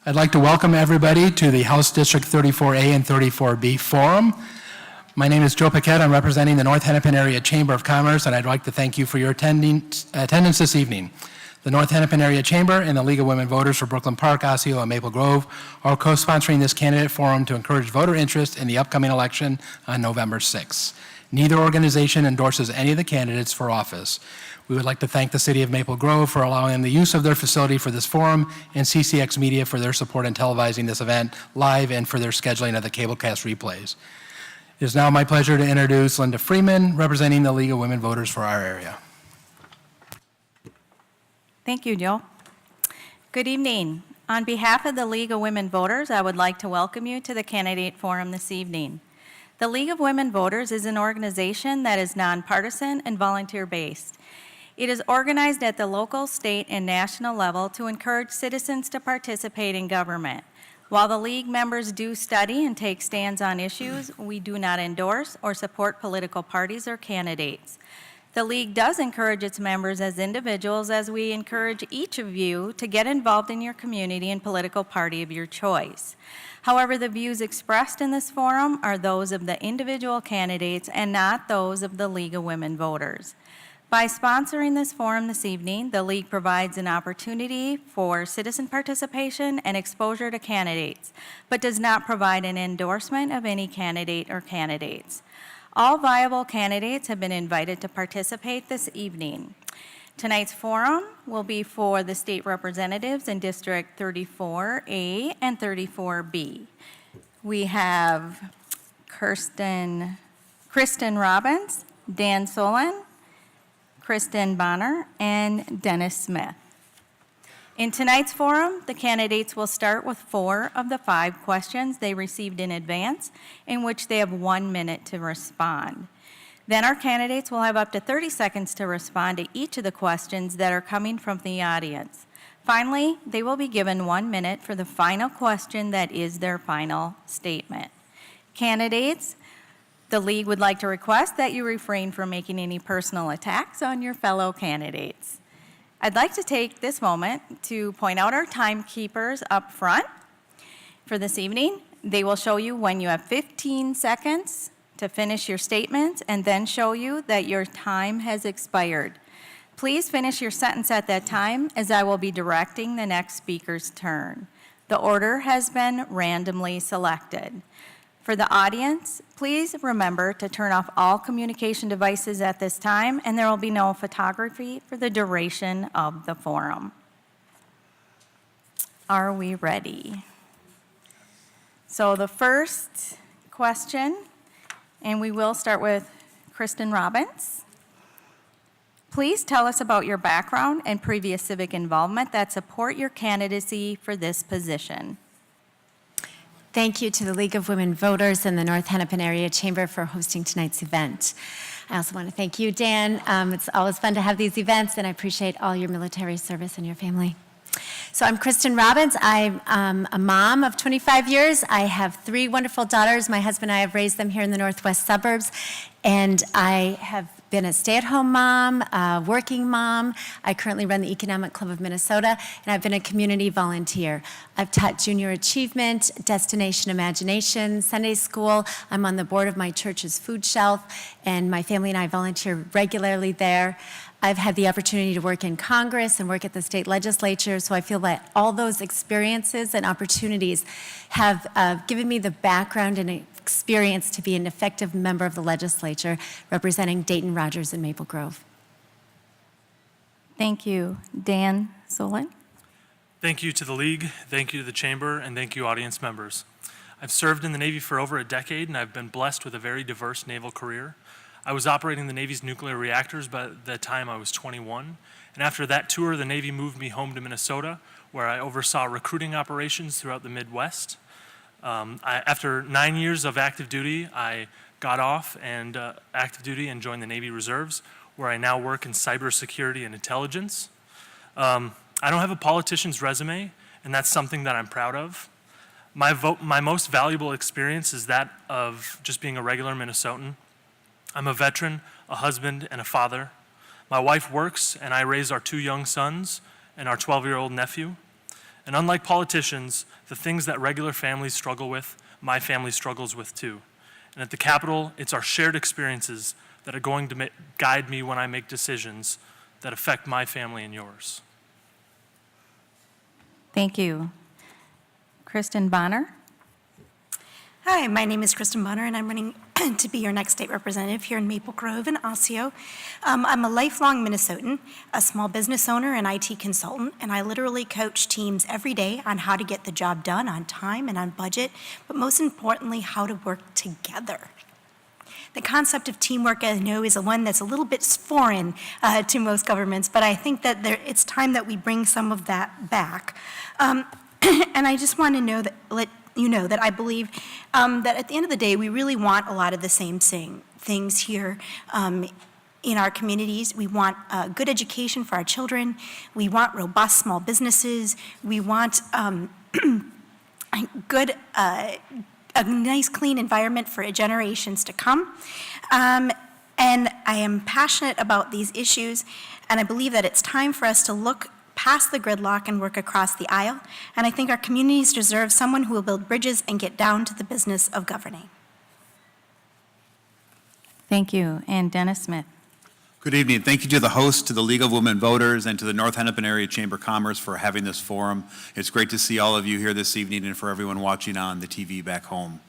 I'd like to welcome everybody to the House District 34A and 34B Forum. My name is Joe Paquette. I'm representing the North Hennepin Area Chamber of Commerce, and I'd like to thank you for your attendance this evening. The North Hennepin Area Chamber and the League of Women Voters for Brooklyn Park, Osseo, and Maple Grove are co-sponsoring this candidate forum to encourage voter interest in the upcoming election on November 6th. Neither organization endorses any of the candidates for office. We would like to thank the City of Maple Grove for allowing the use of their facility for this forum and CCX Media for their support in televising this event live and for their scheduling of the cablecast replays. It is now my pleasure to introduce Linda Freeman, representing the League of Women Voters for our area. Thank you, Joe. Good evening. On behalf of the League of Women Voters, I would like to welcome you to the candidate forum this evening. The League of Women Voters is an organization that is nonpartisan and volunteer-based. It is organized at the local, state, and national level to encourage citizens to participate in government. While the League members do study and take stands on issues, we do not endorse or support political parties or candidates. The League does encourage its members as individuals, as we encourage each of you to get involved in your community and political party of your choice. However, the views expressed in this forum are those of the individual candidates and not those of the League of Women Voters. By sponsoring this forum this evening, the League provides an opportunity for citizen participation and exposure to candidates, but does not provide an endorsement of any candidate or candidates. All viable candidates have been invited to participate this evening. Tonight's forum will be for the state representatives in District 34A and 34B. We have Kristen Robbins, Dan Solon, Kristen Bonner, and Dennis Smith. In tonight's forum, the candidates will start with 4 of the 5 questions they received in advance, in which they have 1 minute to respond. Then our candidates will have up to 30 seconds to respond to each of the questions that are coming from the audience. Finally, they will be given 1 minute for the final question that is their final statement. Candidates, the League would like to request that you refrain from making any personal attacks on your fellow candidates. I'd like to take this moment to point out our timekeepers up front for this evening. They will show you when you have 15 seconds to finish your statements and then show you that your time has expired. Please finish your sentence at that time, as I will be directing the next speaker's turn. The order has been randomly selected. For the audience, please remember to turn off all communication devices at this time, and there will be no photography for the duration of the forum. Are we ready? So the first question, and we will start with Kristen Robbins. Please tell us about your background and previous civic involvement that support your candidacy for this position. Thank you to the League of Women Voters and the North Hennepin Area Chamber for hosting tonight's event. I also want to thank you, Dan. It's always fun to have these events, and I appreciate all your military service and your family. So I'm Kristen Robbins. I'm a mom of 25 years. I have 3 wonderful daughters. My husband and I have raised them here in the Northwest suburbs, and I have been a stay-at-home mom, a working mom. I currently run the Economic Club of Minnesota, and I've been a community volunteer. I've taught junior achievement, destination imagination, Sunday school. I'm on the board of my church's food shelf, and my family and I volunteer regularly there. I've had the opportunity to work in Congress and work at the state legislature, so I feel that all those experiences and opportunities have given me the background and experience to be an effective member of the legislature representing Dayton, Rogers, and Maple Grove. Thank you. Dan Solon. Thank you to the League, thank you to the Chamber, and thank you, audience members. I've served in the Navy for over a decade, and I've been blessed with a very diverse naval career. I was operating the Navy's nuclear reactors by the time I was 21, and after that tour, the Navy moved me home to Minnesota, where I oversaw recruiting operations throughout the Midwest. After 9 years of active duty, I got off and active duty and joined the Navy Reserves, where I now work in cybersecurity and intelligence. I don't have a politician's resume, and that's something that I'm proud of. My most valuable experience is that of just being a regular Minnesotan. I'm a veteran, a husband, and a father. My wife works, and I raise our 2 young sons and our 12-year-old nephew. And unlike politicians, the things that regular families struggle with, my family struggles with too. And at the Capitol, it's our shared experiences that are going to guide me when I make decisions that affect my family and yours. Thank you. Kristen Bonner? Hi, my name is Kristen Bonner, and I'm running to be your next state representative here in Maple Grove and Osseo. I'm a lifelong Minnesotan, a small business owner and IT consultant, and I literally coach teams every day on how to get the job done on time and on budget, but most importantly, how to work together. The concept of teamwork, I know, is one that's a little bit foreign to most governments, but I think that it's time that we bring some of that back. And I just want to let you know that I believe that at the end of the day, we really want a lot of the same things here in our communities. We want good education for our children. We want robust small businesses. We want a nice, clean environment for generations to come. And I am passionate about these issues, and I believe that it's time for us to look past the gridlock and work across the aisle. And I think our communities deserve someone who will build bridges and get down to the business of governing. Thank you. And Dennis Smith? Good evening. Thank you to the host, to the League of Women Voters, and to the North Hennepin Area Chamber of Commerce for having this forum. It's great to see all of you here this evening and for everyone watching on the TV back home.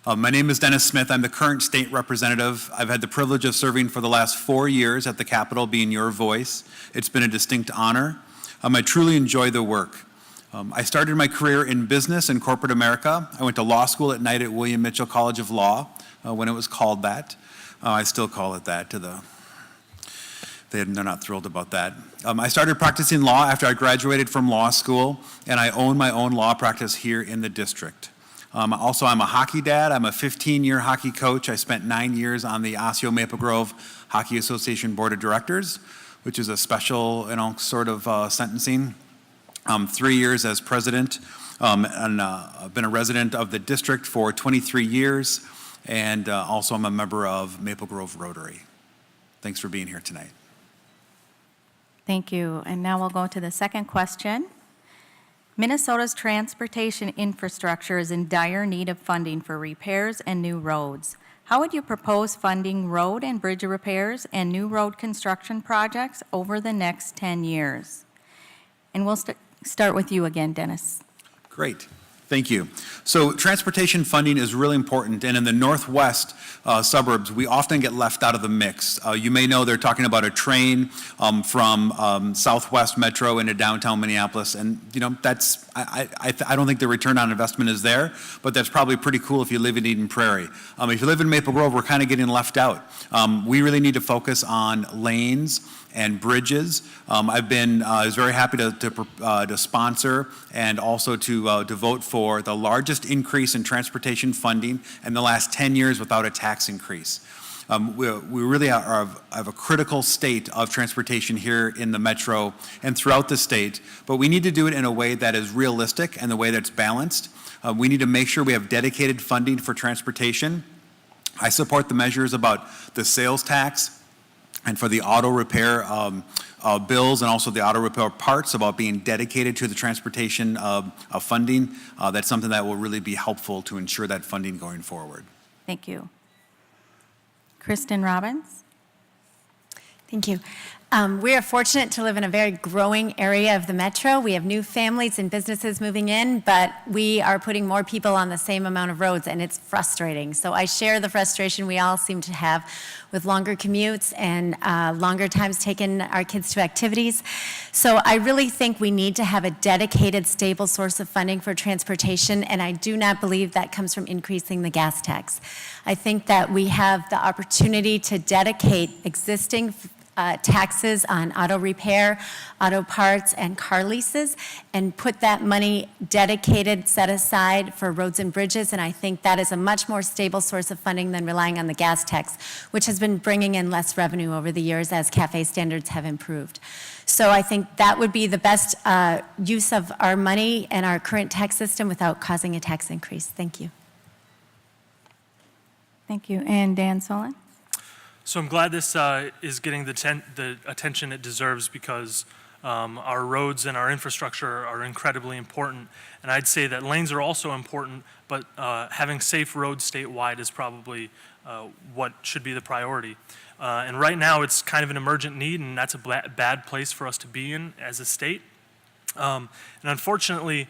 My name is Dennis Smith. I'm the current state representative. I've had the privilege of serving for the last 4 years at the Capitol, being your voice. It's been a distinct honor. I truly enjoy the work. I started my career in business in corporate America. I went to law school at night at William Mitchell College of Law when it was called that. I still call it that they're not thrilled about that. I started practicing law after I graduated from law school, and I own my own law practice here in the district. Also, I'm a hockey dad. I'm a 15-year hockey coach. I spent 9 years on the Osseo Maple Grove Hockey Association Board of Directors, which is a special, sort of sentencing. 3 years as president, and I've been a resident of the district for 23 years, and also I'm a member of Maple Grove Rotary. Thanks for being here tonight. Thank you. And now we'll go to the second question. Minnesota's transportation infrastructure is in dire need of funding for repairs and new roads. How would you propose funding road and bridge repairs and new road construction projects over the next 10 years? And we'll start with you again, Dennis. Great. Thank you. So transportation funding is really important, and in the northwest suburbs, we often get left out of the mix. You may know they're talking about a train from Southwest Metro into downtown Minneapolis, and that's I don't think the return on investment is there, but that's probably pretty cool if you live in Eden Prairie. If you live in Maple Grove, we're kind of getting left out. We really need to focus on lanes and bridges. I was very happy to sponsor and also to vote for the largest increase in transportation funding in the last 10 years without a tax increase. We really have a critical state of transportation here in the metro and throughout the state, but we need to do it in a way that is realistic and the way that's balanced. We need to make sure we have dedicated funding for transportation. I support the measures about the sales tax and for the auto repair bills and also the auto repair parts about being dedicated to the transportation funding. That's something that will really be helpful to ensure that funding going forward. Thank you. Kristen Robbins? Thank you. We are fortunate to live in a very growing area of the metro. We have new families and businesses moving in, but we are putting more people on the same amount of roads, and it's frustrating. So I share the frustration we all seem to have with longer commutes and longer times taking our kids to activities. So I really think we need to have a dedicated, stable source of funding for transportation, and I do not believe that comes from increasing the gas tax. I think that we have the opportunity to dedicate existing taxes on auto repair, auto parts, and car leases, and put that money dedicated, set aside for roads and bridges, and I think that is a much more stable source of funding than relying on the gas tax, which has been bringing in less revenue over the years as CAFE standards have improved. So I think that would be the best use of our money and our current tax system without causing a tax increase. Thank you. Thank you. And Dan Solon? So I'm glad this is getting the attention it deserves because Our roads and our infrastructure are incredibly important, and I'd say that lanes are also important, but having safe roads statewide is probably what should be the priority. And right now, it's kind of an emergent need, and that's a bad place for us to be in as a state. And unfortunately,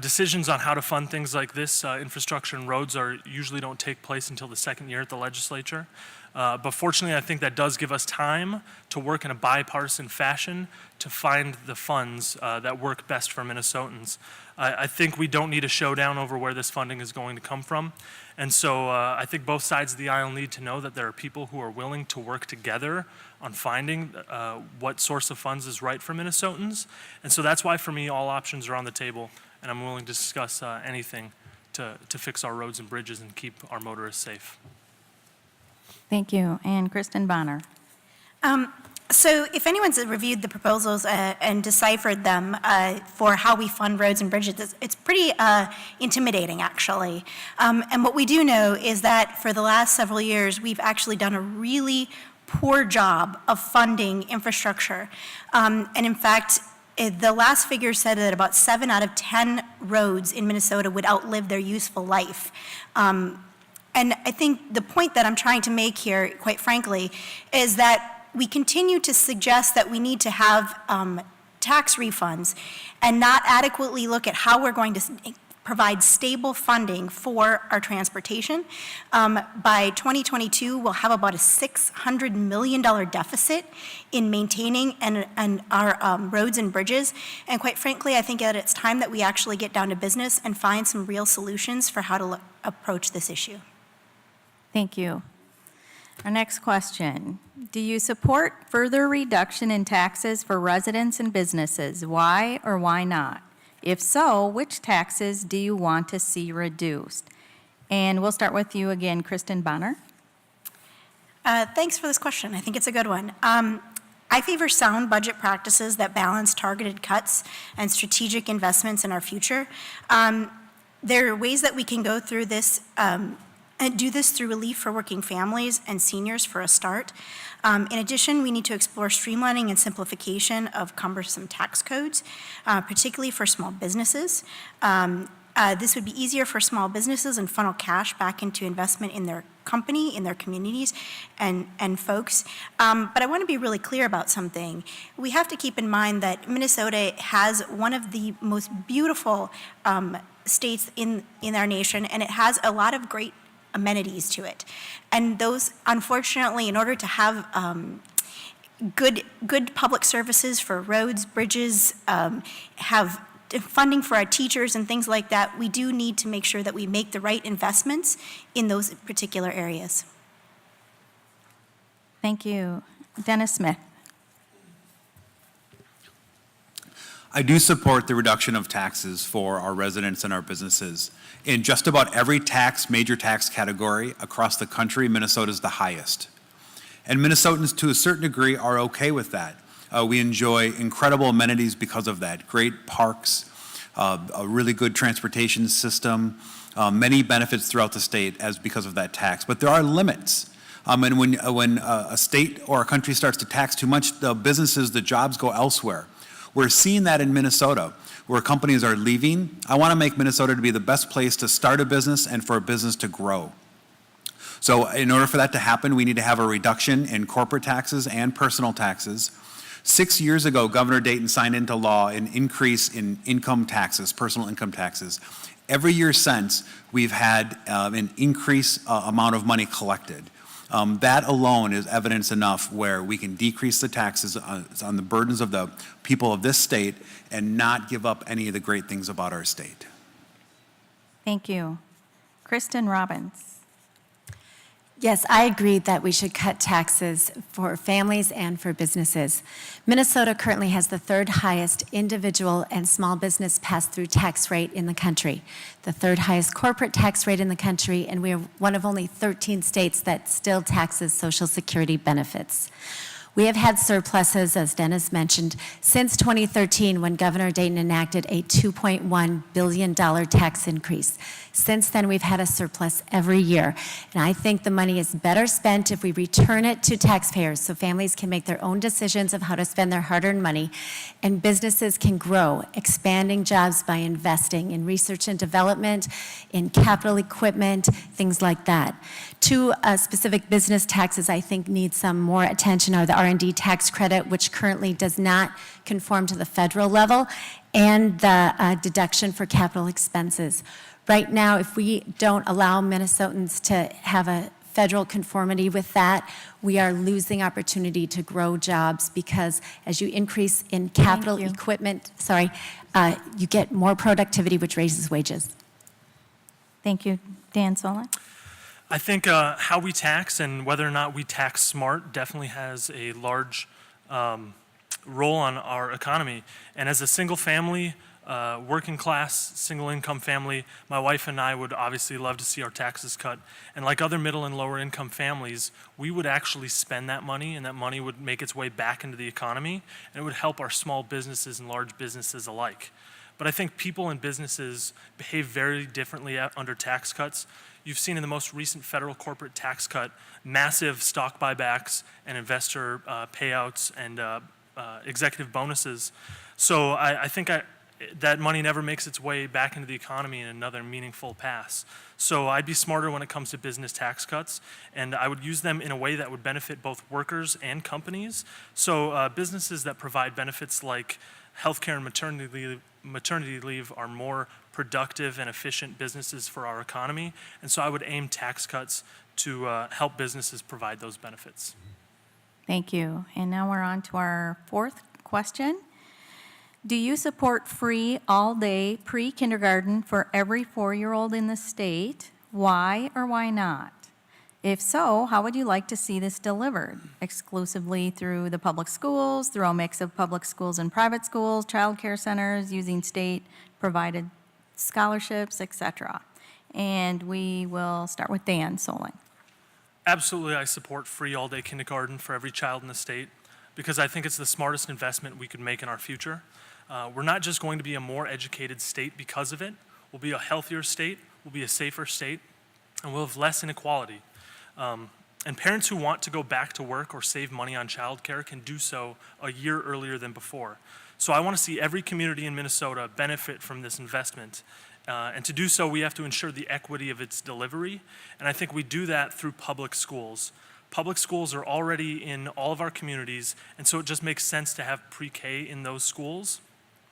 decisions on how to fund things like this, infrastructure and roads, usually don't take place until the second year at the legislature. But fortunately, I think that does give us time to work in a bipartisan fashion to find the funds that work best for Minnesotans. I think we don't need a showdown over where this funding is going to come from. And so I think both sides of the aisle need to know that there are people who are willing to work together on finding what source of funds is right for Minnesotans. And so that's why, for me, all options are on the table, and I'm willing to discuss anything to fix our roads and bridges and keep our motorists safe. Thank you. And Kristen Bonner. So if anyone's reviewed the proposals and deciphered them for how we fund roads and bridges, it's pretty intimidating, actually. And what we do know is that for the last several years, we've actually done a really poor job of funding infrastructure. And in fact, the last figure said that about 7 out of 10 roads in Minnesota would outlive their useful life. And I think the point that I'm trying to make here, quite frankly, is that we continue to suggest that we need to have tax refunds and not adequately look at how we're going to provide stable funding for our transportation. By 2022, we'll have about a $600 million deficit in maintaining and our roads and bridges. And quite frankly, I think that it's time that we actually get down to business and find some real solutions for how to approach this issue. Thank you. Our next question. Do you support further reduction in taxes for residents and businesses? Why or why not? If so, which taxes do you want to see reduced? And we'll start with you again, Kristen Bonner. Thanks for this question. I think it's a good one. I favor sound budget practices that balance targeted cuts and strategic investments in our future. There are ways that we can go through this and do this through relief for working families and seniors for a start. In addition, we need to explore streamlining and simplification of cumbersome tax codes, particularly for small businesses. This would be easier for small businesses and funnel cash back into investment in their company, in their communities, and folks. But I want to be really clear about something. We have to keep in mind that Minnesota has one of the most beautiful states in our nation, and it has a lot of great amenities to it. And those, unfortunately, in order to have good public services for roads, bridges, have funding for our teachers and things like that, we do need to make sure that we make the right investments in those particular areas. Thank you. Dennis Smith. I do support the reduction of taxes for our residents and our businesses. In just about every major tax category across the country, Minnesota is the highest. And Minnesotans, to a certain degree, are okay with that. We enjoy incredible amenities because of that. Great parks, a really good transportation system, many benefits throughout the state because of that tax. But there are limits. And when a state or a country starts to tax too much, the businesses, the jobs go elsewhere. We're seeing that in Minnesota, where companies are leaving. I want to make Minnesota to be the best place to start a business and for a business to grow. So in order for that to happen, we need to have a reduction in corporate taxes and personal taxes. 6 years ago, Governor Dayton signed into law an increase in income taxes, personal income taxes. Every year since, we've had an increased amount of money collected. That alone is evidence enough where we can decrease the taxes on the burdens of the people of this state and not give up any of the great things about our state. Thank you. Kristen Robbins. Yes, I agree that we should cut taxes for families and for businesses. Minnesota currently has the third highest individual and small business pass-through tax rate in the country, the third highest corporate tax rate in the country, and we are one of only 13 states that still taxes Social Security benefits. We have had surpluses, as Dennis mentioned, since 2013 when Governor Dayton enacted a $2.1 billion tax increase. Since then, we've had a surplus every year. And I think the money is better spent if we return it to taxpayers so families can make their own decisions of how to spend their hard-earned money and businesses can grow, expanding jobs by investing in research and development, in capital equipment, things like that. Two specific business taxes I think need some more attention are the R&D tax credit, which currently does not conform to the federal level, and the deduction for capital expenses. Right now, if we don't allow Minnesotans to have a federal conformity with that, we are losing opportunity to grow jobs because as you increase in capital you. equipment, you get more productivity, which raises wages. Thank you. Dan Solon? I think how we tax and whether or not we tax smart definitely has a large role on our economy. And as a single family, working class, single income family, my wife and I would obviously love to see our taxes cut. And like other middle and lower income families, we would actually spend that money and that money would make its way back into the economy and it would help our small businesses and large businesses alike. But I think people and businesses behave very differently under tax cuts. You've seen in the most recent federal corporate tax cut, massive stock buybacks and investor payouts and executive bonuses. So I think that money never makes its way back into the economy in another meaningful pass. So I'd be smarter when it comes to business tax cuts, and I would use them in a way that would benefit both workers and companies. So businesses that provide benefits like healthcare and maternity leave are more productive and efficient businesses for our economy, and so I would aim tax cuts to help businesses provide those benefits. Thank you. And now we're on to our fourth question. Do you support free all-day pre-kindergarten for every 4-year-old in the state? Why or why not? If so, how would you like to see this delivered? Exclusively through the public schools, through a mix of public schools and private schools, child care centers, using state-provided scholarships, etc. And we will start with Dan Solon. Absolutely, I support free all-day kindergarten for every child in the state because I think it's the smartest investment we could make in our future. We're not just going to be a more educated state because of it. We'll be a healthier state, we'll be a safer state, and we'll have less inequality. And parents who want to go back to work or save money on childcare can do so a year earlier than before. So I want to see every community in Minnesota benefit from this investment. And to do so, we have to ensure the equity of its delivery. And I think we do that through public schools. Public schools are already in all of our communities, and so it just makes sense to have pre-K in those schools.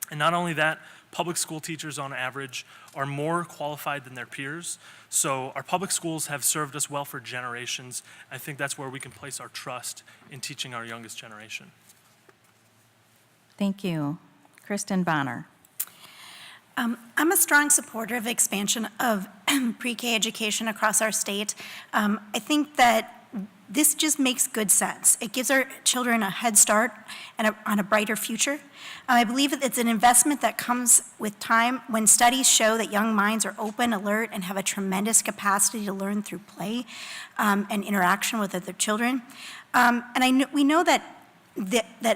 And not only that, public school teachers on average are more qualified than their peers. So our public schools have served us well for generations. I think that's where we can place our trust in teaching our youngest generation. Thank you. Kristen Bonner. I'm a strong supporter of expansion of pre-K education across our state. I think that this just makes good sense. It gives our children a head start and on a brighter future. I believe that it's an investment that comes with time when studies show that young minds are open, alert, and have a tremendous capacity to learn through play and interaction with other children. We know that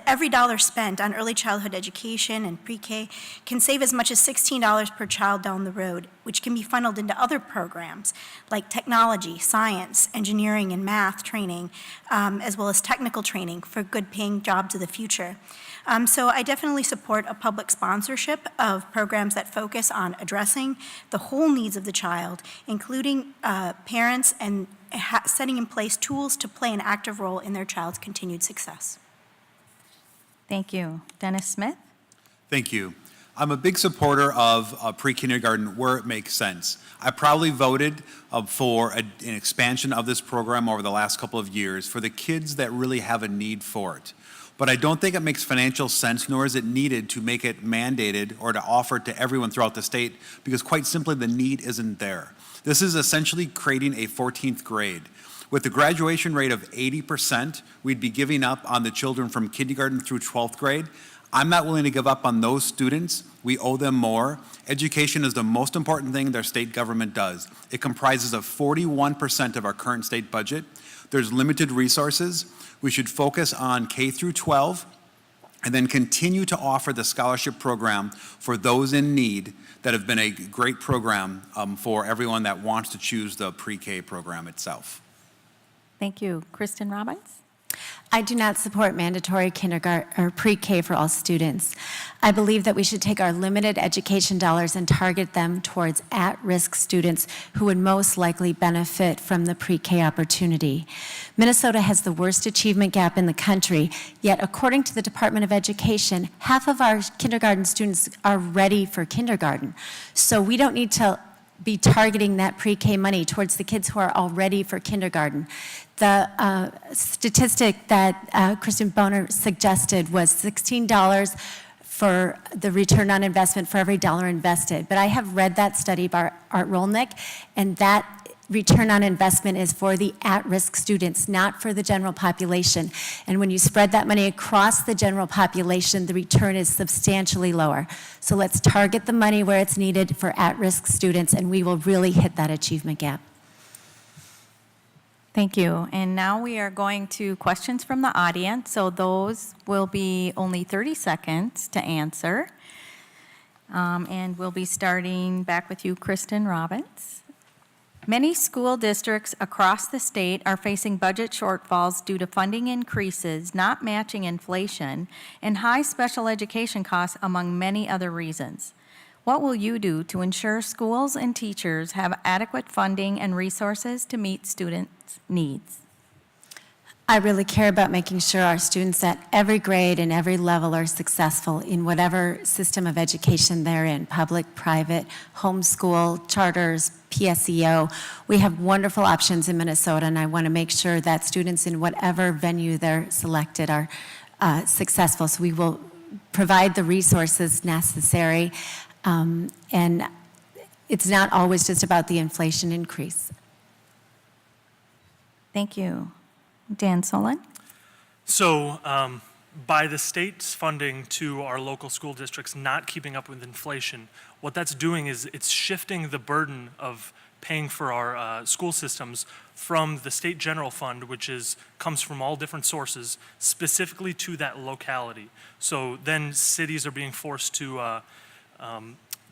every dollar spent on early childhood education and pre-K can save as much as $16 per child down the road, which can be funneled into other programs like technology, science, engineering, and math training, as well as technical training for good-paying jobs of the future. So I definitely support a public sponsorship of programs that focus on addressing the whole needs of the child, including parents and setting in place tools to play an active role in their child's continued success. Thank you. Dennis Smith? Thank you. I'm a big supporter of pre-kindergarten where it makes sense. I proudly voted for an expansion of this program over the last couple of years for the kids that really have a need for it. But I don't think it makes financial sense, nor is it needed to make it mandated or to offer it to everyone throughout the state, because quite simply the need isn't there. This is essentially creating a 14th grade. With the graduation rate of 80%, we'd be giving up on the children from kindergarten through 12th grade. I'm not willing to give up on those students. We owe them more. Education is the most important thing their state government does. It comprises of 41% of our current state budget. There's limited resources. We should focus on K through 12 and then continue to offer the scholarship program for those in need that have been a great program for everyone that wants to choose the pre-K program itself. Thank you. Kristen Robbins? I do not support mandatory kindergarten or pre-K for all students. I believe that we should take our limited education dollars and target them towards at-risk students who would most likely benefit from the pre-K opportunity. Minnesota has the worst achievement gap in the country, yet according to the Department of Education, half of our kindergarten students are ready for kindergarten. So we don't need to be targeting that pre-K money towards the kids who are already for kindergarten. The statistic that Kristen Boner suggested was $16 for the return on investment for every dollar invested. But I have read that study by Art Rolnick, and that return on investment is for the at-risk students, not for the general population. And when you spread that money across the general population, the return is substantially lower. So let's target the money where it's needed for at-risk students, and we will really hit that achievement gap. Thank you. And now we are going to questions from the audience. So those will be only 30 seconds to answer. And we'll be starting back with you, Kristen Robbins. Many school districts across the state are facing budget shortfalls due to funding increases not matching inflation and high special education costs, among many other reasons. What will you do to ensure schools and teachers have adequate funding and resources to meet students' needs? I really care about making sure our students at every grade and every level are successful in whatever system of education they're in, public, private, homeschool, charters, PSEO. We have wonderful options in Minnesota, and I want to make sure that students in whatever venue they're selected are successful. So we will provide the resources necessary, and it's not always just about the inflation increase. Thank you. Dan Solon? So by the state's funding to our local school districts not keeping up with inflation, what that's doing is it's shifting the burden of paying for our school systems from the state general fund, which comes from all different sources, specifically to that locality. So then cities are being forced to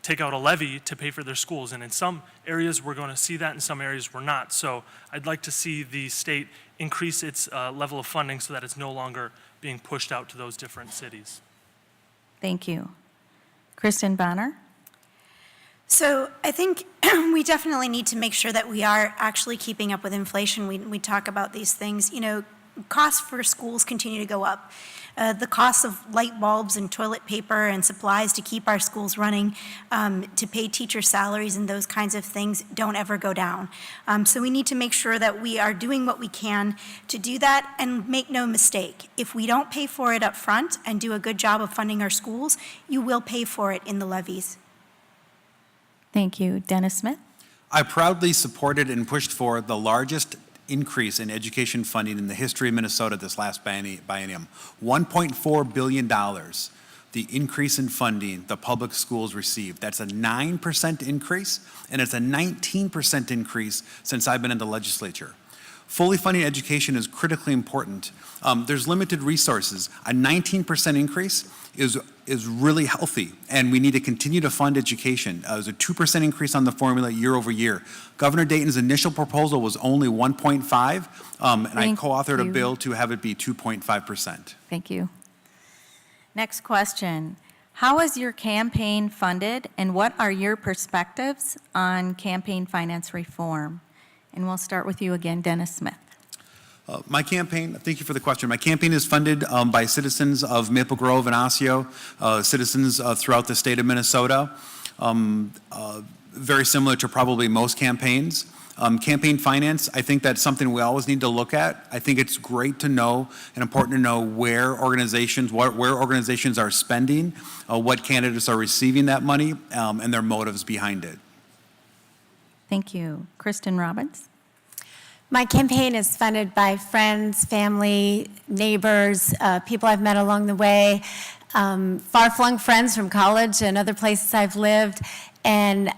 take out a levy to pay for their schools. And in some areas, we're going to see that. In some areas, we're not. So I'd like to see the state increase its level of funding so that it's no longer being pushed out to those different cities. Thank you. Kristen Bonner? So I think we definitely need to make sure that we are actually keeping up with inflation. We talk about these things. You know, costs for schools continue to go up. The costs of light bulbs and toilet paper and supplies to keep our schools running, to pay teacher salaries and those kinds of things don't ever go down. So we need to make sure that we are doing what we can to do that, and make no mistake, if we don't pay for it up front and do a good job of funding our schools, you will pay for it in the levies. Thank you. Dennis Smith? I proudly supported and pushed for the largest increase in education funding in the history of Minnesota this last biennium. $1.4 billion, the increase in funding the public schools received. That's a 9% increase, and it's a 19% increase since I've been in the legislature. Fully funding education is critically important. There's limited resources. A 19% increase is really healthy, and we need to continue to fund education. There's a 2% increase on the formula year over year. Governor Dayton's initial proposal was only 1.5, and I co-authored a bill to have it be 2.5%. Thank you. Next question. How is your campaign funded, and what are your perspectives on campaign finance reform? And we'll start with you again, Dennis Smith. My campaign, thank you for the question. My campaign is funded by citizens of Maple Grove and Osseo, citizens throughout the state of Minnesota, very similar to probably most campaigns. Campaign finance, I think that's something we always need to look at. I think it's great to know and important to know where organizations are spending, what candidates are receiving that money, and their motives behind it. Thank you. Kristen Robbins? My campaign is funded by friends, family, neighbors, people I've met along the way, far-flung friends from college and other places I've lived. And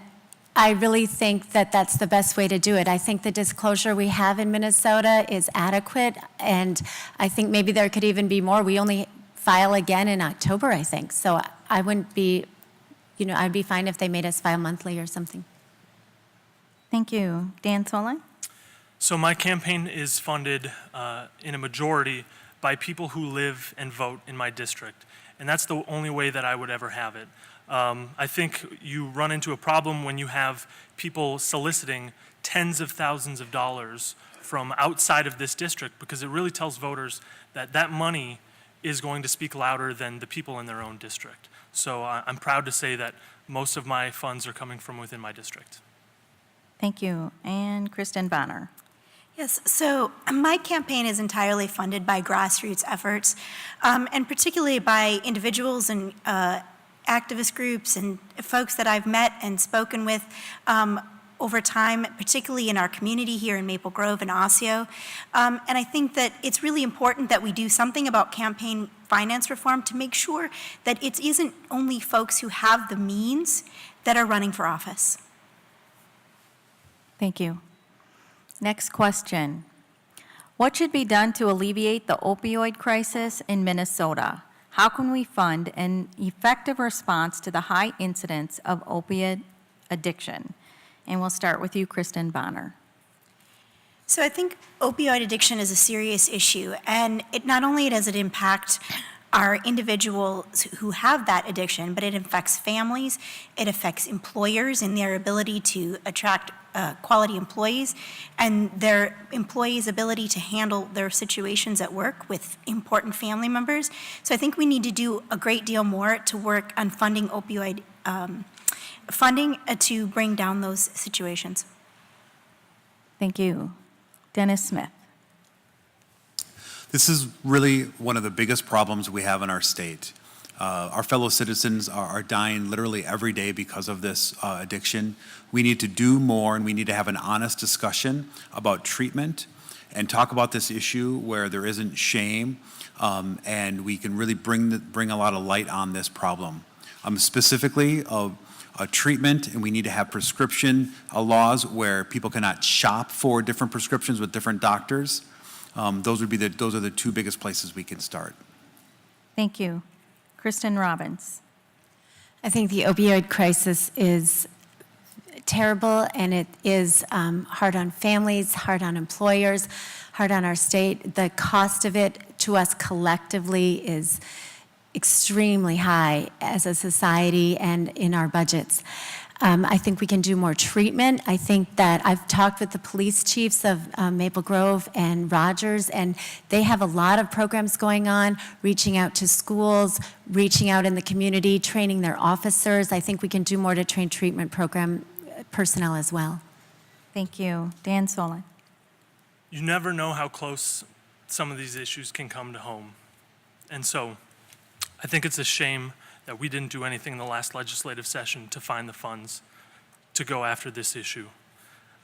I really think that that's the best way to do it. I think the disclosure we have in Minnesota is adequate, and I think maybe there could even be more. We only file again in October, I think. So I wouldn't be, I'd be fine if they made us file monthly or something. Thank you. Dan Solon? So my campaign is funded in a majority by people who live and vote in my district. And that's the only way that I would ever have it. I think you run into a problem when you have people soliciting tens of thousands of dollars from outside of this district, because it really tells voters that that money is going to speak louder than the people in their own district. So I'm proud to say that most of my funds are coming from within my district. Thank you. And Kristen Bonner? Yes, so my campaign is entirely funded by grassroots efforts, and particularly by individuals and activist groups and folks that I've met and spoken with over time, particularly in our community here in Maple Grove and Osseo. And I think that it's really important that we do something about campaign finance reform to make sure that it isn't only folks who have the means that are running for office. Thank you. Next question. What should be done to alleviate the opioid crisis in Minnesota? How can we fund an effective response to the high incidence of opiate addiction? And we'll start with you, Kristen Bonner. So I think opioid addiction is a serious issue, and it not only does it impact our individuals who have that addiction, but it affects families, it affects employers in their ability to attract quality employees, and their employees' ability to handle their situations at work with important family members. So I think we need to do a great deal more to work on funding opioid funding to bring down those situations. Thank you. Dennis Smith. This is really one of the biggest problems we have in our state. Our fellow citizens are dying literally every day because of this addiction. We need to do more, and we need to have an honest discussion about treatment and talk about this issue where there isn't shame, and we can really bring a lot of light on this problem. Specifically, treatment, and we need to have prescription laws where people cannot shop for different prescriptions with different doctors. Those are the two biggest places we can start. Thank you. Kristen Robbins. I think the opioid crisis is terrible, and it is hard on families, hard on employers, hard on our state. The cost of it to us collectively is extremely high as a society and in our budgets. I think we can do more treatment. I think that I've talked with the police chiefs of Maple Grove and Rogers, and they have a lot of programs going on, reaching out to schools, reaching out in the community, training their officers. I think we can do more to train treatment program personnel as well. Thank you. Dan Solon. You never know how close some of these issues can come to home. And so I think it's a shame that we didn't do anything in the last legislative session to find the funds to go after this issue.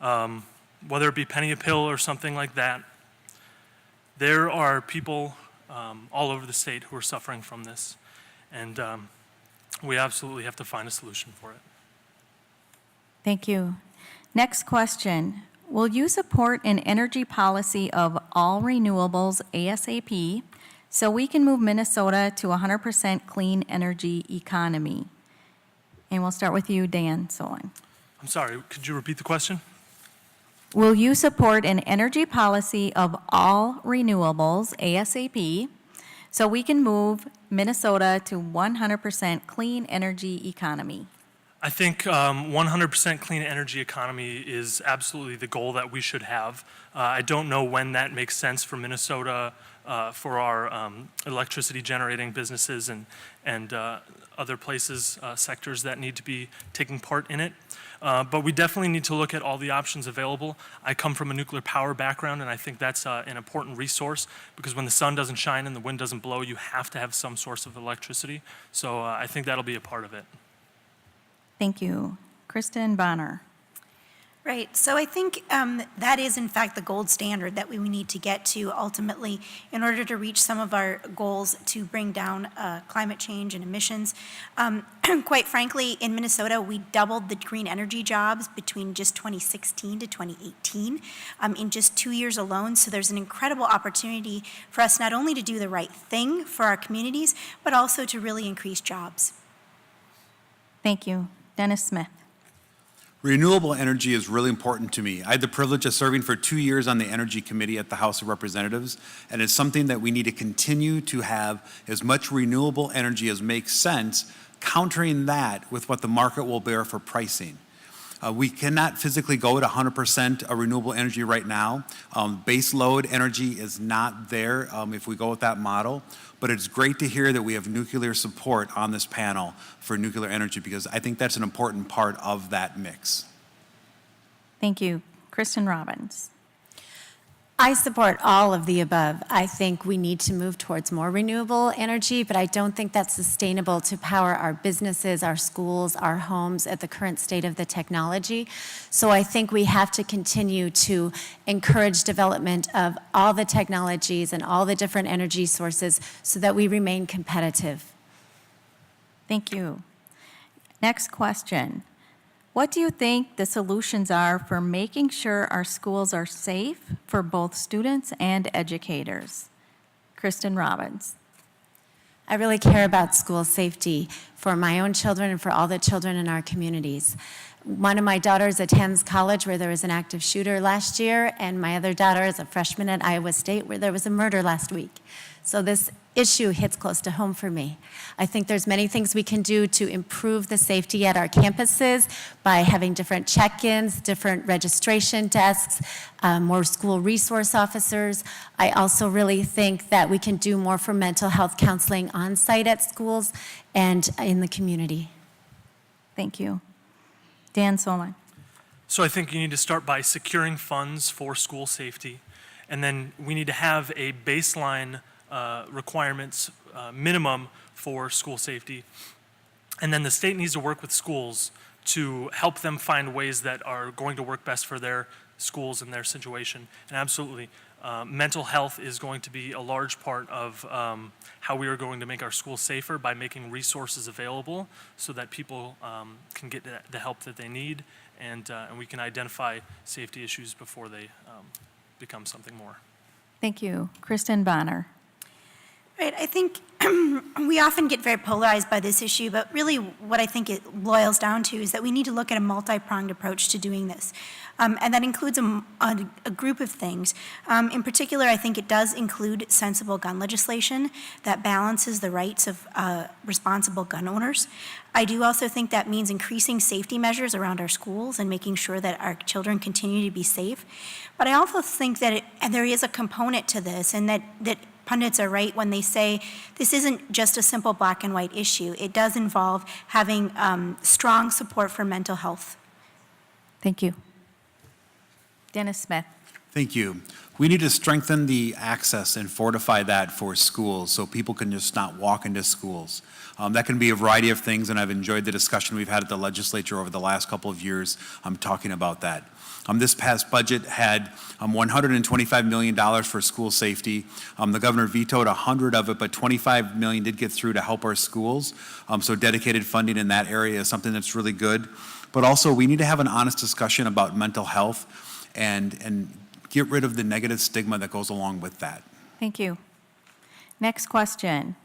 Whether it be penny a pill or something like that, there are people all over the state who are suffering from this, and we absolutely have to find a solution for it. Thank you. Next question. Will you support an energy policy of all renewables ASAP so we can move Minnesota to 100% clean energy economy? And we'll start with you, Dan Solon. I'm sorry, could you repeat the question? Will you support an energy policy of all renewables ASAP so we can move Minnesota to 100% clean energy economy? I think 100% clean energy economy is absolutely the goal that we should have. I don't know when that makes sense for Minnesota, for our electricity generating businesses and other places, sectors that need to be taking part in it. But we definitely need to look at all the options available. I come from a nuclear power background, and I think that's an important resource, because when the sun doesn't shine and the wind doesn't blow, you have to have some source of electricity. So I think that'll be a part of it. Thank you. Kristen Bonner. Right, so I think that is in fact the gold standard that we need to get to ultimately in order to reach some of our goals to bring down climate change and emissions. Quite frankly, in Minnesota, we doubled the green energy jobs between just 2016 to 2018 in just 2 years alone. So there's an incredible opportunity for us not only to do the right thing for our communities, but also to really increase jobs. Thank you. Dennis Smith. Renewable energy is really important to me. I had the privilege of serving for 2 years on the Energy Committee at the House of Representatives, and it's something that we need to continue to have as much renewable energy as makes sense, countering that with what the market will bear for pricing. We cannot physically go at 100% of renewable energy right now. Base load energy is not there if we go with that model, but it's great to hear that we have nuclear support on this panel for nuclear energy because I think that's an important part of that mix. Thank you. Kristen Robbins. I support all of the above. I think we need to move towards more renewable energy, but I don't think that's sustainable to power our businesses, our schools, our homes at the current state of the technology. So I think we have to continue to encourage development of all the technologies and all the different energy sources so that we remain competitive. Thank you. Next question. What do you think the solutions are for making sure our schools are safe for both students and educators? Kristen Robbins. I really care about school safety for my own children and for all the children in our communities. One of my daughters attends college where there was an active shooter last year, and my other daughter is a freshman at Iowa State where there was a murder last week. So this issue hits close to home for me. I think there's many things we can do to improve the safety at our campuses by having different check-ins, different registration desks, more school resource officers. I also really think that we can do more for mental health counseling on site at schools and in the community. Thank you. Dan Solon. So I think you need to start by securing funds for school safety, and then we need to have a baseline requirements minimum for school safety. And then the state needs to work with schools to help them find ways that are going to work best for their schools and their situation. And absolutely, mental health is going to be a large part of how we are going to make our schools safer by making resources available so that people can get the help that they need and we can identify safety issues before they become something more. Thank you. Kristen Bonner. Right, I think we often get very polarized by this issue, but really what I think it boils down to is that we need to look at a multi-pronged approach to doing this. And that includes a group of things. In particular, I think it does include sensible gun legislation that balances the rights of responsible gun owners. I do also think that means increasing safety measures around our schools and making sure that our children continue to be safe. But I also think that there is a component to this, and that pundits are right when they say this isn't just a simple black and white issue. It does involve having strong support for mental health. Thank you. Dennis Smith. Thank you. We need to strengthen the access and fortify that for schools so people can just not walk into schools. That can be a variety of things, and I've enjoyed the discussion we've had at the legislature over the last couple of years talking about that. This past budget had $125 million for school safety. The governor vetoed 100 of it, but 25 million did get through to help our schools. So dedicated funding in that area is something that's really good. But also we need to have an honest discussion about mental health and get rid of the negative stigma that goes along with that. Thank you. Next question.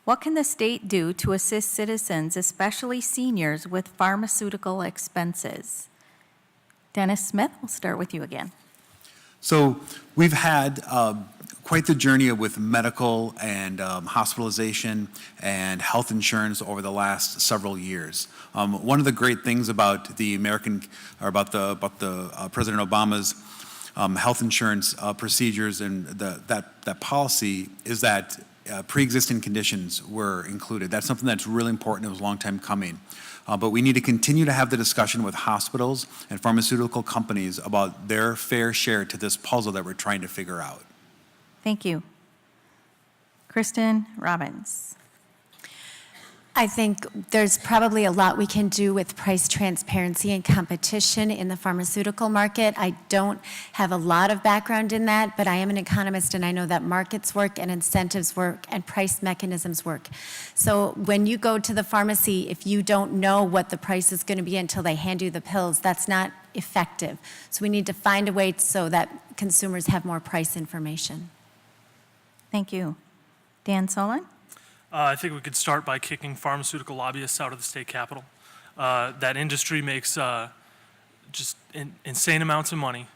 What can the state do to assist citizens, especially seniors, with pharmaceutical expenses? Dennis Smith, we'll start with you again. So we've had quite the journey with medical and hospitalization and health insurance over the last several years. One of the great things about the President Obama's health insurance procedures and that policy is that pre-existing conditions were included. That's something that's really important. It was a long time coming. But we need to continue to have the discussion with hospitals and pharmaceutical companies about their fair share to this puzzle that we're trying to figure out. Thank you. Kristen Robbins. I think there's probably a lot we can do with price transparency and competition in the pharmaceutical market. I don't have a lot of background in that, but I am an economist and I know that markets work and incentives work and price mechanisms work. So when you go to the pharmacy, if you don't know what the price is going to be until they hand you the pills, that's not effective. So we need to find a way so that consumers have more price information. Thank you. Dan Solon? I think we could start by kicking pharmaceutical lobbyists out of the state capitol. That industry makes just insane amounts of money,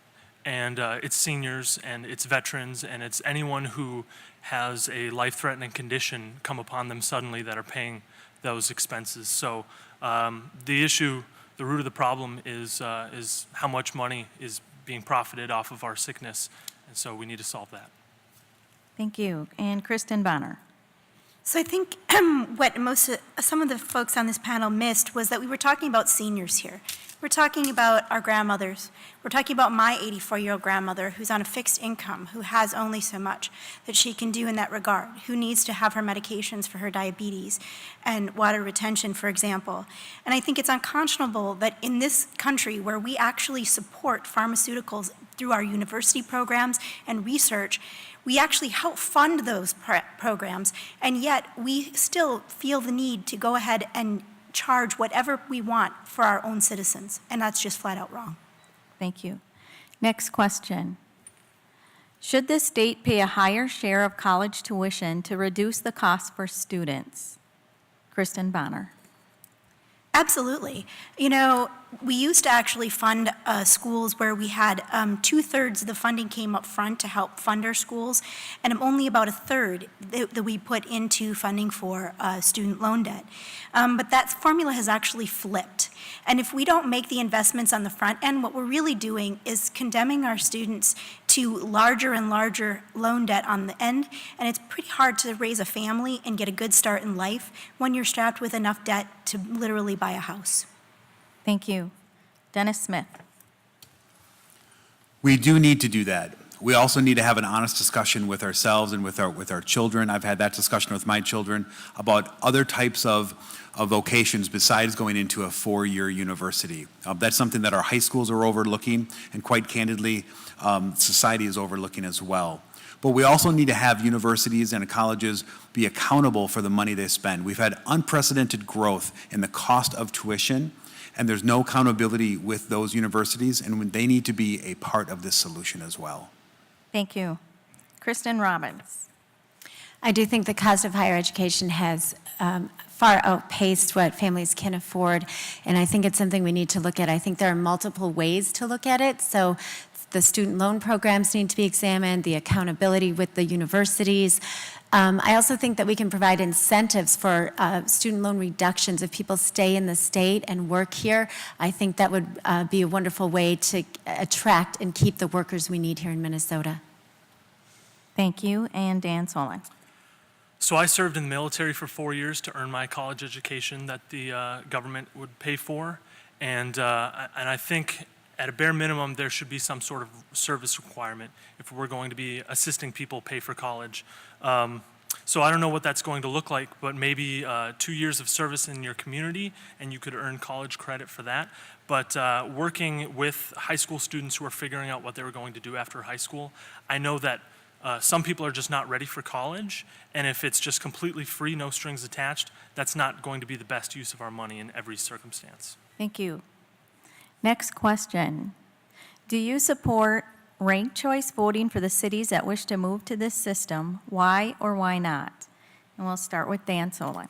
and it's seniors, and it's veterans, and it's anyone who has a life-threatening condition come upon them suddenly that are paying those expenses. So the issue, the root of the problem is how much money is being profited off of our sickness, and so we need to solve that. Thank you. And Kristen Bonner? So I think what some of the folks on this panel missed was that we were talking about seniors here. We're talking about our grandmothers. We're talking about my 84-year-old grandmother who's on a fixed income, who has only so much that she can do in that regard, who needs to have her medications for her diabetes and water retention, for example. And I think it's unconscionable that in this country where we actually support pharmaceuticals through our university programs and research, we actually help fund those programs, and yet we still feel the need to go ahead and charge whatever we want for our own citizens, and that's just flat out wrong. Thank you. Next question. Should the state pay a higher share of college tuition to reduce the cost for students? Kristen Bonner. Absolutely. You know, we used to actually fund schools where we had 2/3 of the funding came up front to help fund our schools, and only about 1/3 that we put into funding for student loan debt. But that formula has actually flipped. And if we don't make the investments on the front end, what we're really doing is condemning our students to larger and larger loan debt on the end, and it's pretty hard to raise a family and get a good start in life when you're strapped with enough debt to literally buy a house. Thank you. Dennis Smith. We do need to do that. We also need to have an honest discussion with ourselves and with our children. I've had that discussion with my children about other types of vocations besides going into a 4-year university. That's something that our high schools are overlooking, and quite candidly, society is overlooking as well. But we also need to have universities and colleges be accountable for the money they spend. We've had unprecedented growth in the cost of tuition, and there's no accountability with those universities, and they need to be a part of this solution as well. Thank you. Kristen Robbins. I do think the cost of higher education has far outpaced what families can afford, and I think it's something we need to look at. I think there are multiple ways to look at it. So the student loan programs need to be examined, the accountability with the universities. I also think that we can provide incentives for student loan reductions if people stay in the state and work here. I think that would be a wonderful way to attract and keep the workers we need here in Minnesota. Thank you. And Dan Solon. So I served in the military for 4 years to earn my college education that the government would pay for, and I think at a bare minimum there should be some sort of service requirement if we're going to be assisting people pay for college. So I don't know what that's going to look like, but maybe 2 years of service in your community and you could earn college credit for that. But working with high school students who are figuring out what they were going to do after high school, I know that some people are just not ready for college, and if it's just completely free, no strings attached, that's not going to be the best use of our money in every circumstance. Thank you. Next question. Do you support ranked choice voting for the cities that wish to move to this system? Why or why not? And we'll start with Dan Solon.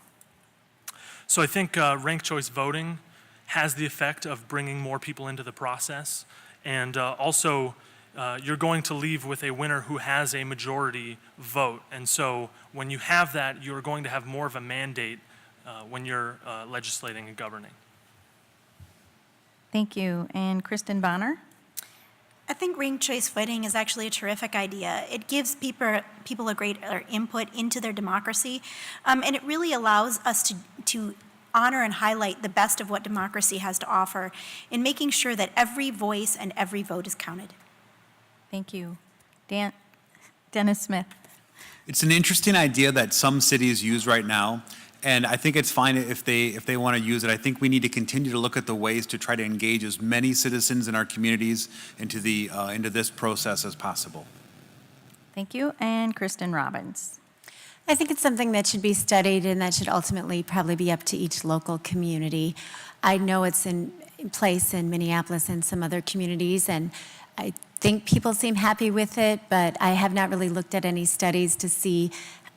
So I think ranked choice voting has the effect of bringing more people into the process, and also you're going to leave with a winner who has a majority vote. And so when you have that, you're going to have more of a mandate when you're legislating and governing. Thank you. And Kristen Bonner? I think ranked choice voting is actually a terrific idea. It gives people a greater input into their democracy, and it really allows us to honor and highlight the best of what democracy has to offer in making sure that every voice and every vote is counted. Thank you. Dennis Smith. It's an interesting idea that some cities use right now, And I think it's fine if they want to use it. I think we need to continue to look at the ways to try to engage as many citizens in our communities into this process as possible. Thank you. And Kristen Robbins. I think it's something that should be studied and that should ultimately probably be up to each local community. I know it's in place in Minneapolis and some other communities, and I think people seem happy with it, but I have not really looked at any studies to see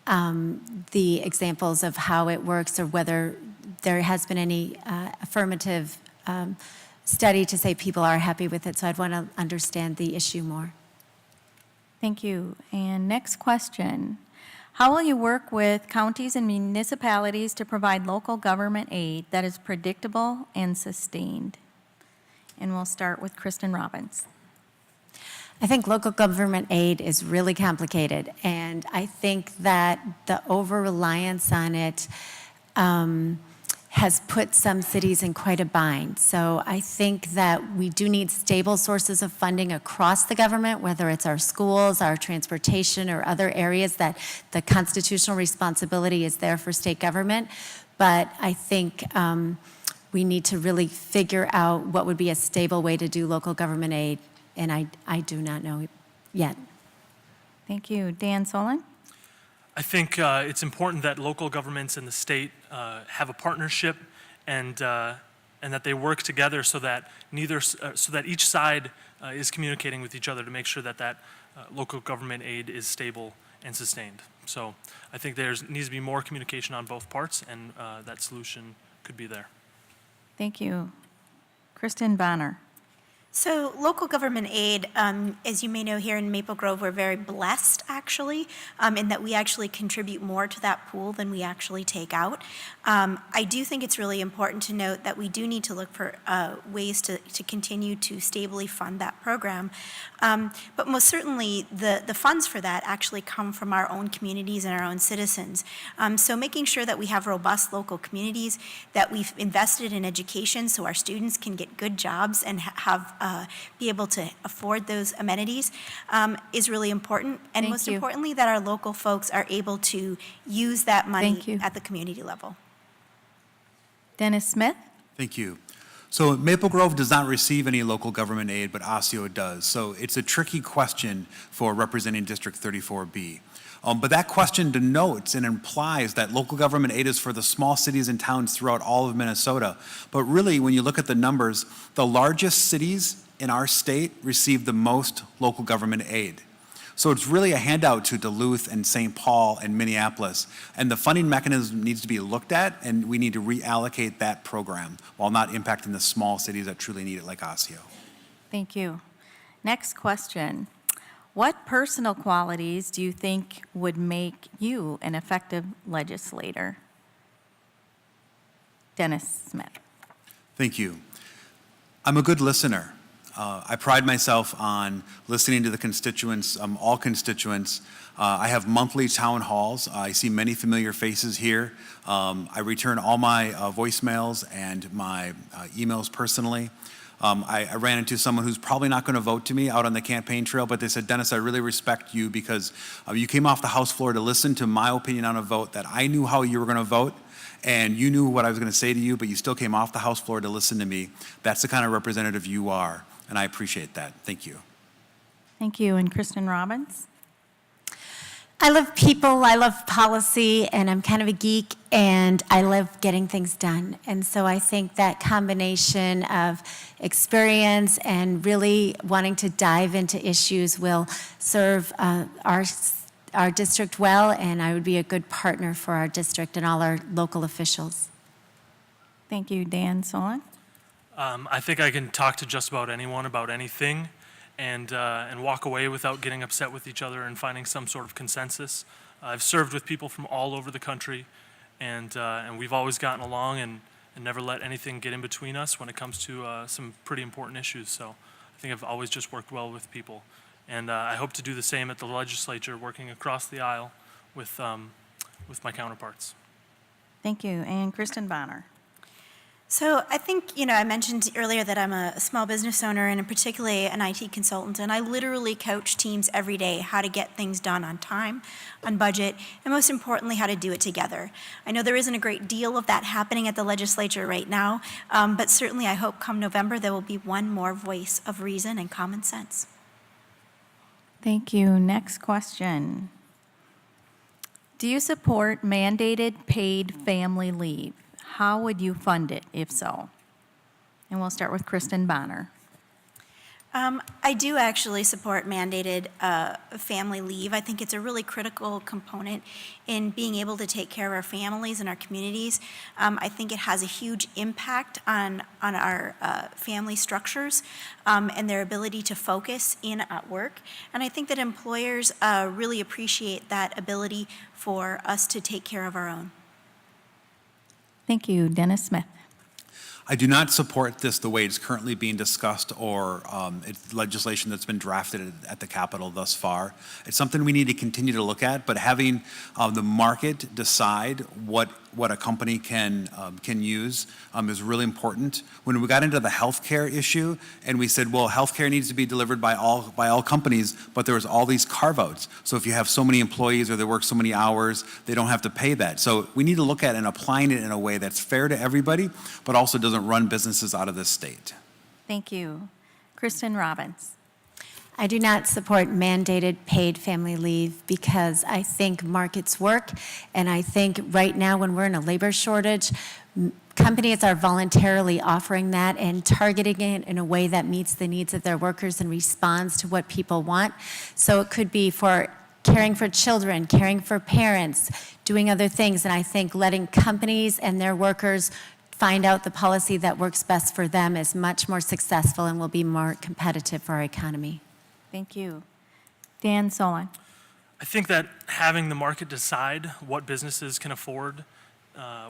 the examples of how it works or whether there has been any affirmative study to say people are happy with it. So I'd want to understand the issue more. Thank you. And next question. How will you work with counties and municipalities to provide local government aid that is predictable and sustained? And we'll start with Kristen Robbins. I think local government aid is really complicated, and I think that the over-reliance on it has put some cities in quite a bind. So I think that we do need stable sources of funding across the government, whether it's our schools, our transportation, or other areas that the constitutional responsibility is there for state government. But I think we need to really figure out what would be a stable way to do local government aid, and I do not know yet. Thank you. Dan Solon? I think it's important that local governments and the state have a partnership and that they work together so that each side is communicating with each other to make sure that local government aid is stable and sustained. So I think there needs to be more communication on both parts, and that solution could be there. Thank you. Kristen Bonner? So local government aid, as you may know, here in Maple Grove, we're very blessed, actually, in that we actually contribute more to that pool than we actually take out. I do think it's really important to note that we do need to look for ways to continue to stably fund that program. But most certainly, the funds for that actually come from our own communities and our own citizens. So making sure that we have robust local communities, that we've invested in education so our students can get good jobs and be able to afford those amenities is really important. And Thank most you. importantly, that our local folks are able to use that money Thank you. at the community level. Dennis Smith? Thank you. So Maple Grove does not receive any local government aid, but Osseo does. So it's a tricky question for representing District 34B. But that question denotes and implies that local government aid is for the small cities and towns throughout all of Minnesota. But really, when you look at the numbers, the largest cities in our state receive the most local government aid. So it's really a handout to Duluth and St. Paul and Minneapolis. And the funding mechanism needs to be looked at, and we need to reallocate that program while not impacting the small cities that truly need it, like Osseo. Thank you. Next question. What personal qualities do you think would make you an effective legislator? Dennis Smith. Thank you. I'm a good listener. I pride myself on listening to the constituents, all constituents. I have monthly town halls. I see many familiar faces here. I return all my voicemails and my emails personally. I ran into someone who's probably not going to vote to me out on the campaign trail, but they said, Dennis, I really respect you because you came off the House floor to listen to my opinion on a vote that I knew how you were going to vote, and you knew what I was going to say to you, but you still came off the House floor to listen to me. That's the kind of representative you are, and I appreciate that. Thank you. Thank you. And Kristen Robbins? I love people, I love policy, and I'm kind of a geek, and I love getting things done. And so I think that combination of experience and really wanting to dive into issues will serve our district well, and I would be a good partner for our district and all our local officials. Thank you. Dan Solon? I think I can talk to just about anyone about anything and walk away without getting upset with each other and finding some sort of consensus. I've served with people from all over the country, and we've always gotten along and never let anything get in between us when it comes to some pretty important issues. So I think I've always just worked well with people. And I hope to do the same at the legislature, working across the aisle with my counterparts. Thank you. And Kristen Bonner? So I think, I mentioned earlier that I'm a small business owner and particularly an IT consultant, and I literally coach teams every day how to get things done on time, on budget, and most importantly, how to do it together. I know there isn't a great deal of that happening at the legislature right now, but certainly I hope come November there will be one more voice of reason and common sense. Thank you. Next question. Do you support mandated paid family leave? How would you fund it, if so? And we'll start with Kristen Bonner. I do actually support mandated family leave. I think it's a really critical component in being able to take care of our families and our communities. I think it has a huge impact on our family structures and their ability to focus in at work. And I think that employers really appreciate that ability for us to take care of our own. Thank you. Dennis Smith. I do not support this the way it's currently being discussed or it's legislation that's been drafted at the Capitol thus far. It's something we need to continue to look at, but having the market decide what a company can use is really important. When we got into the healthcare issue and we said, well, healthcare needs to be delivered by all companies, but there was all these carve-outs. So if you have so many employees or they work so many hours, they don't have to pay that. So we need to look at and applying it in a way that's fair to everybody, but also doesn't run businesses out of this state. Thank you. Kristen Robbins. I do not support mandated paid family leave because I think markets work, and I think right now when we're in a labor shortage, companies are voluntarily offering that and targeting it in a way that meets the needs of their workers and responds to what people want. So it could be for caring for children, caring for parents, doing other things, and I think letting companies and their workers find out the policy that works best for them is much more successful and will be more competitive for our economy. Thank you. Dan Solon. I think that having the market decide what businesses can afford,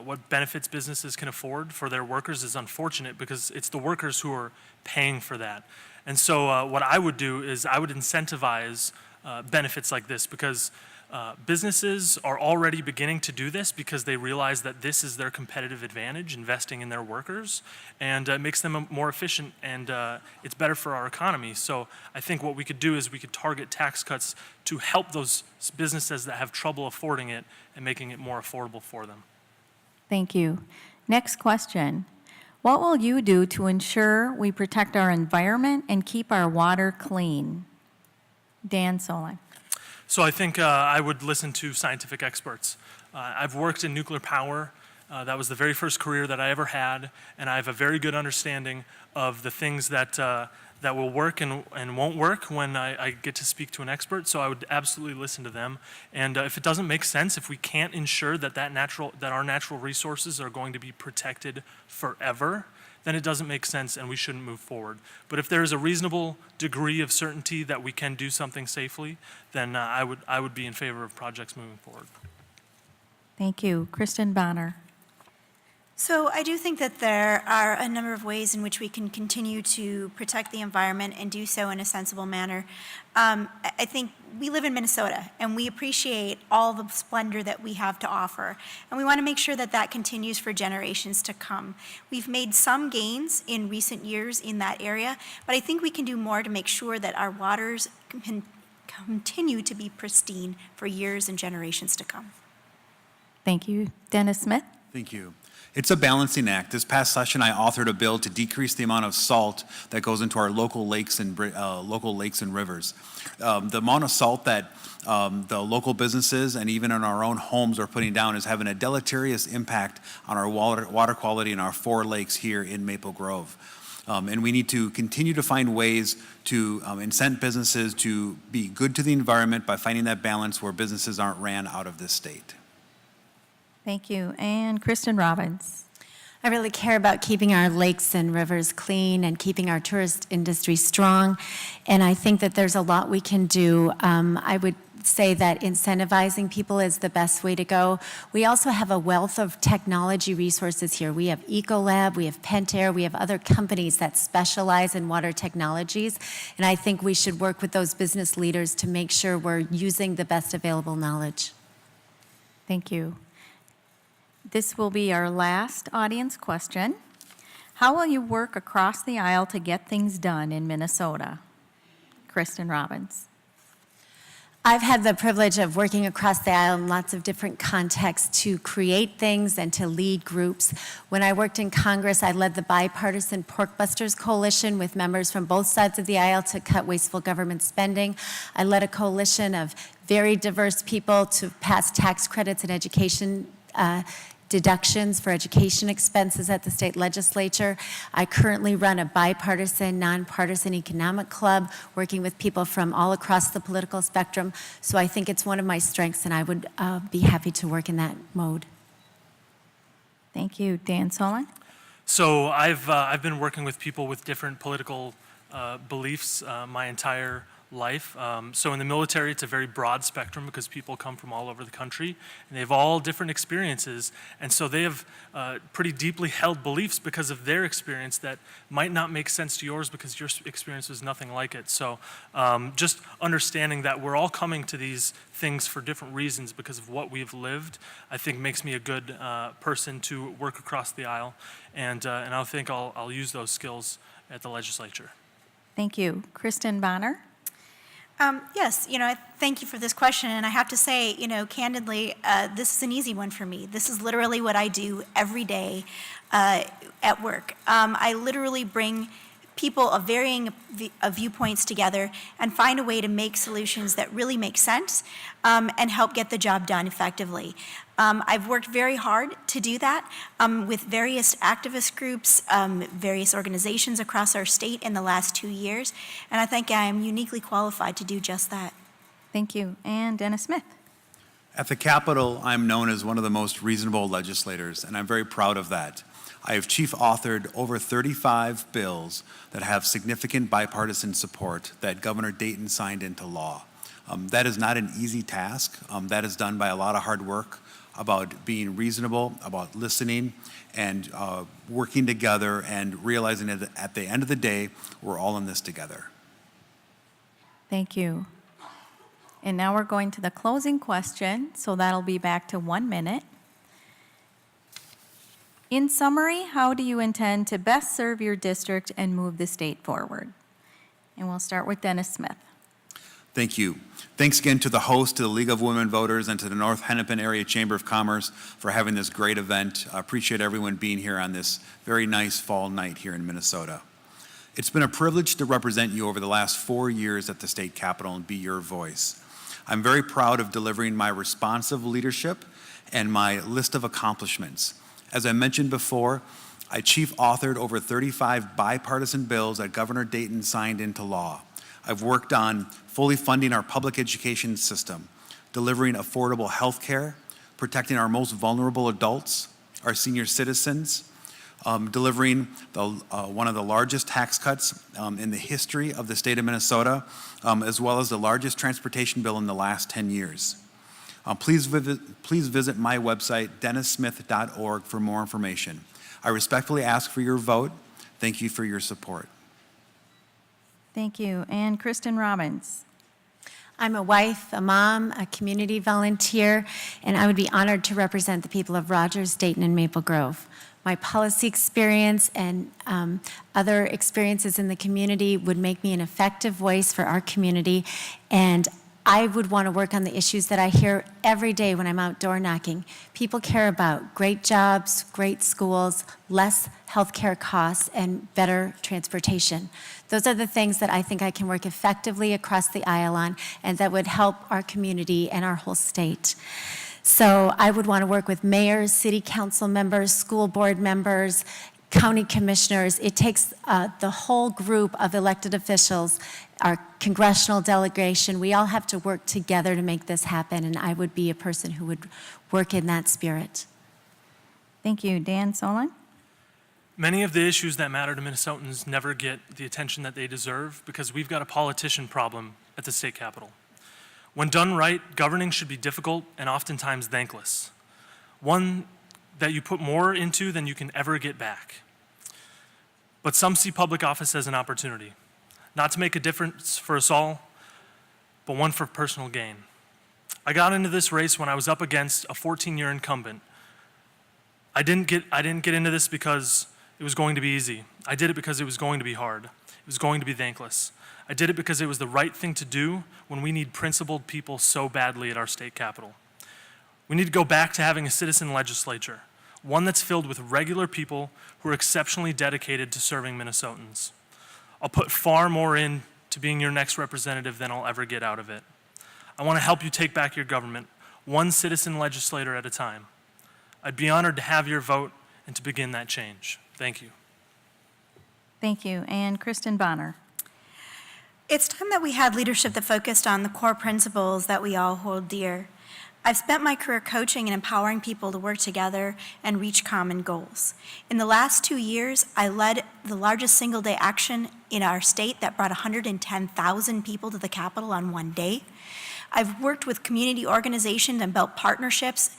what benefits businesses can afford for their workers is unfortunate because it's the workers who are paying for that. And so what I would do is I would incentivize benefits like this because businesses are already beginning to do this because they realize that this is their competitive advantage, investing in their workers, and it makes them more efficient, and it's better for our economy. So I think what we could do is we could target tax cuts to help those businesses that have trouble affording it and making it more affordable for them. Thank you. Next question. What will you do to ensure we protect our environment and keep our water clean? Dan Solon. So I think I would listen to scientific experts. I've worked in nuclear power. That was the very first career that I ever had, and I have a very good understanding of the things that will work and won't work when I get to speak to an expert. So I would absolutely listen to them. And if it doesn't make sense, if we can't ensure that our natural resources are going to be protected forever, then it doesn't make sense and we shouldn't move forward. But if there is a reasonable degree of certainty that we can do something safely, then I would be in favor of projects moving forward. Thank you. Kristen Bonner. So I do think that there are a number of ways in which we can continue to protect the environment and do so in a sensible manner. I think we live in Minnesota and we appreciate all the splendor that we have to offer. And we want to make sure that that continues for generations to come. We've made some gains in recent years in that area, but I think we can do more to make sure that our waters can continue to be pristine for years and generations to come. Thank you. Dennis Smith. Thank you. It's a balancing act. This past session, I authored a bill to decrease the amount of salt that goes into our local lakes and rivers. The amount of salt that the local businesses and even in our own homes are putting down is having a deleterious impact on our water quality in our 4 lakes here in Maple Grove. And we need to continue to find ways to incent businesses to be good to the environment by finding that balance where businesses aren't ran out of this state. Thank you. And Kristen Robbins. I really care about keeping our lakes and rivers clean and keeping our tourist industry strong. And I think that there's a lot we can do. I would say that incentivizing people is the best way to go. We also have a wealth of technology resources here. We have Ecolab, we have Pentair, we have other companies that specialize in water technologies. And I think we should work with those business leaders to make sure we're using the best available knowledge. Thank you. This will be our last audience question. How will you work across the aisle to get things done in Minnesota? Kristen Robbins. I've had the privilege of working across the aisle in lots of different contexts to create things and to lead groups. When I worked in Congress, I led the bipartisan Pork Busters Coalition with members from both sides of the aisle to cut wasteful government spending. I led a coalition of very diverse people to pass tax credits and education deductions for education expenses at the state legislature. I currently run a bipartisan, nonpartisan economic club, working with people from all across the political spectrum. So I think it's one of my strengths, and I would be happy to work in that mode. Thank you. Dan Solon? So I've been working with people with different political beliefs my entire life. So in the military, it's a very broad spectrum because people come from all over the country, and they have all different experiences. And so they have pretty deeply held beliefs because of their experience that might not make sense to yours because your experience was nothing like it. So just understanding that we're all coming to these things for different reasons because of what we've lived, I think makes me a good person to work across the aisle. And I think I'll use those skills at the legislature. Thank you. Kristen Bonner? Yes, thank you for this question, and I have to say, candidly, this is an easy one for me. This is literally what I do every day at work. I literally bring people of varying viewpoints together and find a way to make solutions that really make sense and help get the job done effectively. I've worked very hard to do that with various activist groups, various organizations across our state in the last 2 years, and I think I am uniquely qualified to do just that. Thank you. And Dennis Smith? At the Capitol, I'm known as one of the most reasonable legislators, and I'm very proud of that. I have chief authored over 35 bills that have significant bipartisan support that Governor Dayton signed into law. That is not an easy task. That is done by a lot of hard work about being reasonable, about listening, and working together and realizing that at the end of the day, we're all in this together. Thank you. And now we're going to the closing question, so that'll be back to 1 minute. In summary, how do you intend to best serve your district and move the state forward? And we'll start with Dennis Smith. Thank you. Thanks again to the host, to the League of Women Voters, and to the North Hennepin Area Chamber of Commerce for having this great event. I appreciate everyone being here on this very nice fall night here in Minnesota. It's been a privilege to represent you over the last 4 years at the state capitol and be your voice. I'm very proud of delivering my responsive leadership and my list of accomplishments. As I mentioned before, I chief authored over 35 bipartisan bills that Governor Dayton signed into law. I've worked on fully funding our public education system, delivering affordable health care, protecting our most vulnerable adults, our senior citizens, delivering one of the largest tax cuts in the history of the state of Minnesota, as well as the largest transportation bill in the last 10 years. Please visit my website, dennissmith.org, for more information. I respectfully ask for your vote. Thank you for your support. Thank you. And Kristen Robbins. I'm a wife, a mom, a community volunteer, and I would be honored to represent the people of Rogers, Dayton, and Maple Grove. My policy experience and other experiences in the community would make me an effective voice for our community, and I would want to work on the issues that I hear every day when I'm out door knocking. People care about great jobs, great schools, less healthcare costs, and better transportation. Those are the things that I think I can work effectively across the aisle on, and that would help our community and our whole state. So I would want to work with mayors, city council members, school board members, county commissioners. It takes the whole group of elected officials, our congressional delegation. We all have to work together to make this happen, and I would be a person who would work in that spirit. Thank you. Dan Solon? Many of the issues that matter to Minnesotans never get the attention that they deserve because we've got a politician problem at the state capitol. When done right, governing should be difficult and oftentimes thankless. One that you put more into than you can ever get back. But some see public office as an opportunity, not to make a difference for us all, but one for personal gain. I got into this race when I was up against a 14-year incumbent. I didn't get into this because it was going to be easy. I did it because it was going to be hard. It was going to be thankless. I did it because it was the right thing to do when we need principled people so badly at our state capitol. We need to go back to having a citizen legislature, one that's filled with regular people who are exceptionally dedicated to serving Minnesotans. I'll put far more in to being your next representative than I'll ever get out of it. I want to help you take back your government, one citizen legislator at a time. I'd be honored to have your vote and to begin that change. Thank you. Thank you. And Kristen Bonner. It's time that we had leadership that focused on the core principles that we all hold dear. I've spent my career coaching and empowering people to work together and reach common goals. In the last 2 years, I led the largest single-day action in our state that brought 110,000 people to the Capitol on one day. I've worked with community organizations and built partnerships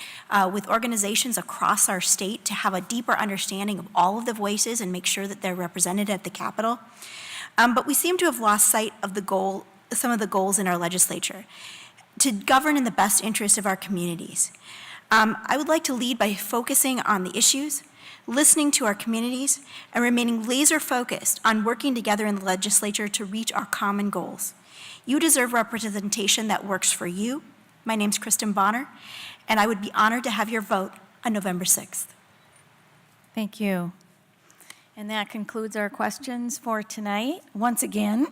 with organizations across our state to have a deeper understanding of all of the voices and make sure that they're represented at the Capitol. But we seem to have lost sight of some of the goals in our legislature to govern in the best interest of our communities. I would like to lead by focusing on the issues, listening to our communities, and remaining laser focused on working together in the legislature to reach our common goals. You deserve representation that works for you. My name's Kristen Bonner, and I would be honored to have your vote on November 6th. Thank you. And that concludes our questions for tonight. Once again,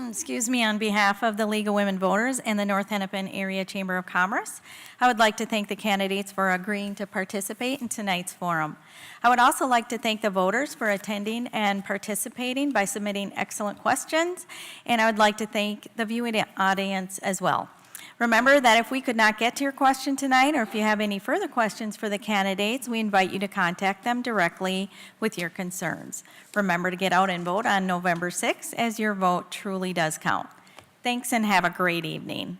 excuse me, on behalf of the League of Women Voters and the North Hennepin Area Chamber of Commerce, I would like to thank the candidates for agreeing to participate in tonight's forum. I would also like to thank the voters for attending and participating by submitting excellent questions, and I would like to thank the viewing audience as well. Remember that if we could not get to your question tonight, or if you have any further questions for the candidates, we invite you to contact them directly with your concerns. Remember to get out and vote on November 6th, as your vote truly does count. Thanks and have a great evening.